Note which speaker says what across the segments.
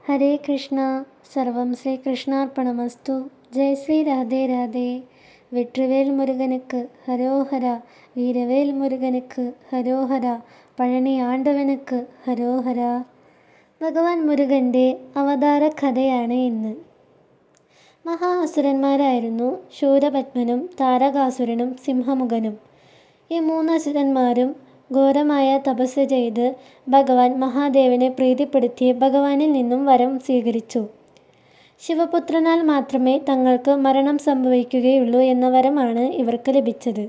Speaker 1: ഹരേ കൃഷ്ണ. സർവം ശ്രീകൃഷ്ണാർപ്പണമസ്തു. ജയ് ശ്രീ രാധേ രാധേ. വെற்றிவேல் முருகனுக்கு ஹரோஹரா, வீரவேல் முருகனுக்கு ஹரோஹரா, പഴനി ആണ്ടവനുക്ക് ഹരോഹരാ. ഭഗവാൻ മുരുകൻ്റെ അവതാര കഥയാണ് ഇന്ന്. മഹാഅസുരന്മാരായിരുന്നു ശൂരപത്മനും താരകാസുരനും സിംഹമുഖനും. ഈ 3 അസുരന്മാരും ഘോരമായ തപസ് ചെയ്ത് ഭഗവാൻ മഹാദേവനെ പ്രീതിപ്പെടുത്തി ഭഗവാനിൽ നിന്നും വരം സ്വീകരിച്ചു. ശിവപുത്രനാൽ മാത്രമേ തങ്ങൾക്ക് മരണം സംഭവിക്കുകയുള്ളൂ എന്ന വരമാണ് ഇവർക്ക് ലഭിച്ചത്.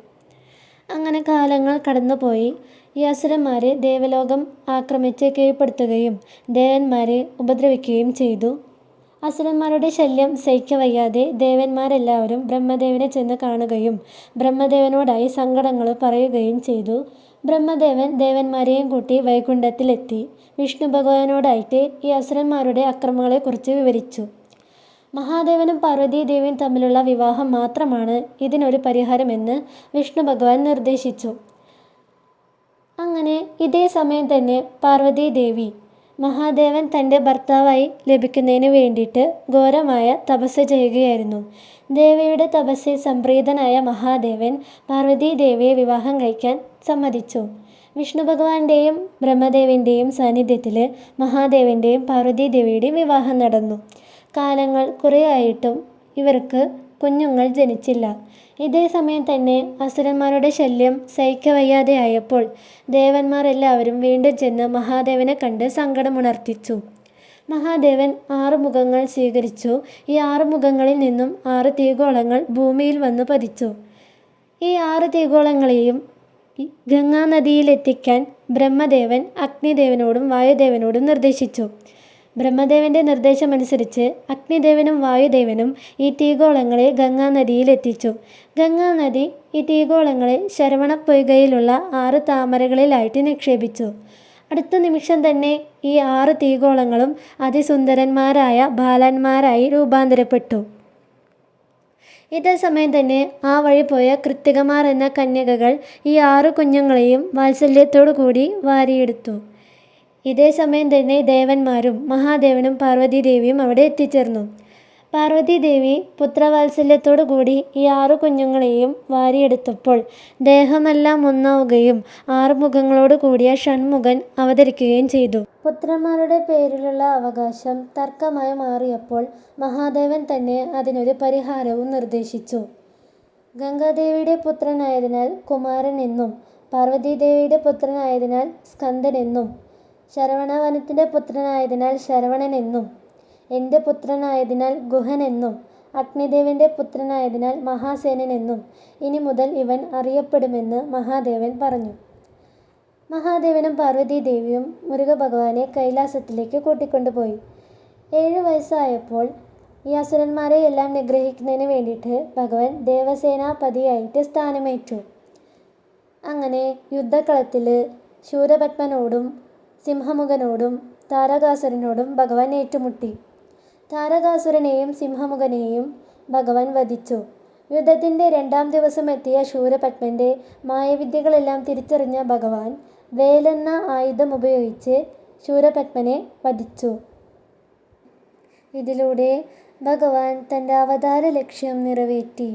Speaker 1: അങ്ങനെ കാലങ്ങൾ കടന്നുപോയി. ഈ അസുരന്മാരെ ദേവലോകം ആക്രമിച്ച് കീഴ്പ്പെടുത്തുകയും ദേവന്മാരെ ഉപദ്രവിക്കുകയും ചെയ്തു. അസുരന്മാരുടെ ശല്യം സഹിക്കവയ്യാതെ ദേവന്മാരെല്ലാവരും ബ്രഹ്മദേവനെ ചെന്ന് കാണുകയും ബ്രഹ്മദേവനോടായി സങ്കടങ്ങൾ പറയുകയും ചെയ്തു. ബ്രഹ്മദേവൻ ദേവന്മാരെയും കൂട്ടി വൈകുണ്ഠത്തിലെത്തി വിഷ്ണു ഭഗവാനോടായിട്ട് ഈ അസുരന്മാരുടെ അക്രമങ്ങളെക്കുറിച്ച് വിവരിച്ചു. മഹാദേവനും പാർവതീദേവിയും തമ്മിലുള്ള വിവാഹം മാത്രമാണ് ഇതിനൊരു പരിഹാരമെന്ന് വിഷ്ണു ഭഗവാൻ നിർദ്ദേശിച്ചു. അങ്ങനെ ഇതേ സമയം തന്നെ പാർവതീദേവി മഹാദേവൻ തൻ്റെ ഭർത്താവായി ലഭിക്കുന്നതിന് വേണ്ടിയിട്ട് ഘോരമായ തപസ് ചെയ്യുകയായിരുന്നു. ദേവിയുടെ തപസ്സിൽ സംപ്രീതനായ മഹാദേവൻ പാർവതീദേവിയെ വിവാഹം കഴിക്കാൻ സമ്മതിച്ചു. വിഷ്ണു ഭഗവാന്റെയും ബ്രഹ്മദേവൻ്റെയും സാന്നിധ്യത്തിൽ മഹാദേവൻ്റെയും പാർവതീദേവിയുടെയും വിവാഹം നടന്നു. കാലങ്ങൾ കുറേയായിട്ടും ഇവർക്ക് കുഞ്ഞുങ്ങൾ ജനിച്ചില്ല. ഇതേ സമയം തന്നെ അസുരന്മാരുടെ ശല്യം സഹിക്കവയ്യാതെയായപ്പോൾ ദേവന്മാർ എല്ലാവരും വീണ്ടും ചെന്ന് മഹാദേവനെ കണ്ട് സങ്കടമുണർത്തിച്ചു. മഹാദേവൻ 6 മുഖങ്ങൾ സ്വീകരിച്ചു. ഈ 6 മുഖങ്ങളിൽ നിന്നും 6 തീഗോളങ്ങൾ ഭൂമിയിൽ വന്നു പതിച്ചു. ഈ 6 തീഗോളങ്ങളെയും ഗംഗാനദിയിലെത്തിക്കാൻ ബ്രഹ്മദേവൻ അഗ്നിദേവനോടും വായുദേവനോടും നിർദ്ദേശിച്ചു. ബ്രഹ്മദേവൻ്റെ നിർദ്ദേശമനുസരിച്ച് അഗ്നിദേവനും വായുദേവനും ഈ തീഗോളങ്ങളെ ഗംഗാനദിയിലെത്തിച്ചു. ഗംഗാനദി ഈ തീഗോളങ്ങളെ ശരവണപ്പൊയ്കയിലുള്ള 6 താമരകളിലായിട്ട് നിക്ഷേപിച്ചു. അടുത്ത നിമിഷം തന്നെ ഈ 6 തീഗോളങ്ങളും അതിസുന്ദരന്മാരായ ബാലന്മാരായി രൂപാന്തരപ്പെട്ടു. ഇതേ സമയം തന്നെ ആ വഴി പോയ കൃത്തികമാർ എന്ന കന്യകകൾ ഈ 6 കുഞ്ഞുങ്ങളെയും വാത്സല്യത്തോടു കൂടി വാരിയെടുത്തു. ഇതേ സമയം തന്നെ ദേവന്മാരും മഹാദേവനും പാർവതീദേവിയും അവിടെ എത്തിച്ചേർന്നു. പാർവതീദേവി പുത്രവാത്സല്യത്തോടു കൂടി ഈ 6 കുഞ്ഞുങ്ങളെയും വാരിയെടുത്തപ്പോൾ ദേഹമെല്ലാം ഒന്നാവുകയും 6 മുഖങ്ങളോട് കൂടിയ ഷൺമുഖൻ അവതരിക്കുകയും ചെയ്തു. പുത്രന്മാരുടെ പേരിലുള്ള അവകാശം തർക്കമായി മാറിയപ്പോൾ മഹാദേവൻ തന്നെ അതിനൊരു പരിഹാരവും നിർദ്ദേശിച്ചു. ഗംഗാദേവിയുടെ പുത്രനായതിനാൽ കുമാരൻ എന്നും പാർവതീദേവിയുടെ പുത്രനായതിനാൽ സ്കന്ദൻ എന്നും ശരവണവനത്തിൻ്റെ പുത്രനായതിനാൽ ശരവണൻ എന്നും എൻ്റെ പുത്രനായതിനാൽ ഗുഹൻ എന്നും അഗ്നിദേവൻ്റെ പുത്രനായതിനാൽ മഹാസേനൻ എന്നും ഇനി മുതൽ ഇവൻ അറിയപ്പെടുമെന്ന് മഹാദേവൻ പറഞ്ഞു. മഹാദേവനും പാർവതീദേവിയും മുരുകഭഗവാനെ കൈലാസത്തിലേക്ക് കൂട്ടിക്കൊണ്ടുപോയി. 7 വയസ്സായപ്പോൾ ഈ അസുരന്മാരെ എല്ലാം നിഗ്രഹിക്കുന്നതിന് വേണ്ടിയിട്ട് ഭഗവാൻ ദേവസേനാപതിയായിട്ട് സ്ഥാനമേറ്റു. അങ്ങനെ യുദ്ധക്കളത്തിൽ ശൂരപത്മനോടും സിംഹമുഖനോടും താരകാസുരനോടും ഭഗവാൻ ഏറ്റുമുട്ടി. താരകാസുരനെയും സിംഹമുഖനെയും ഭഗവാൻ വധിച്ചു. യുദ്ധത്തിൻ്റെ 2ാം ദിവസം എത്തിയ ശൂരപത്മൻ്റെ മായവിദ്യകളെല്ലാം തിരിച്ചറിഞ്ഞ ഭഗവാൻ വേലെന്ന ആയുധം ഉപയോഗിച്ച് ശൂരപത്മനെ വധിച്ചു. ഇതിലൂടെ ഭഗവാൻ തൻ്റെ അവതാര ലക്ഷ്യം നിറവേറ്റി.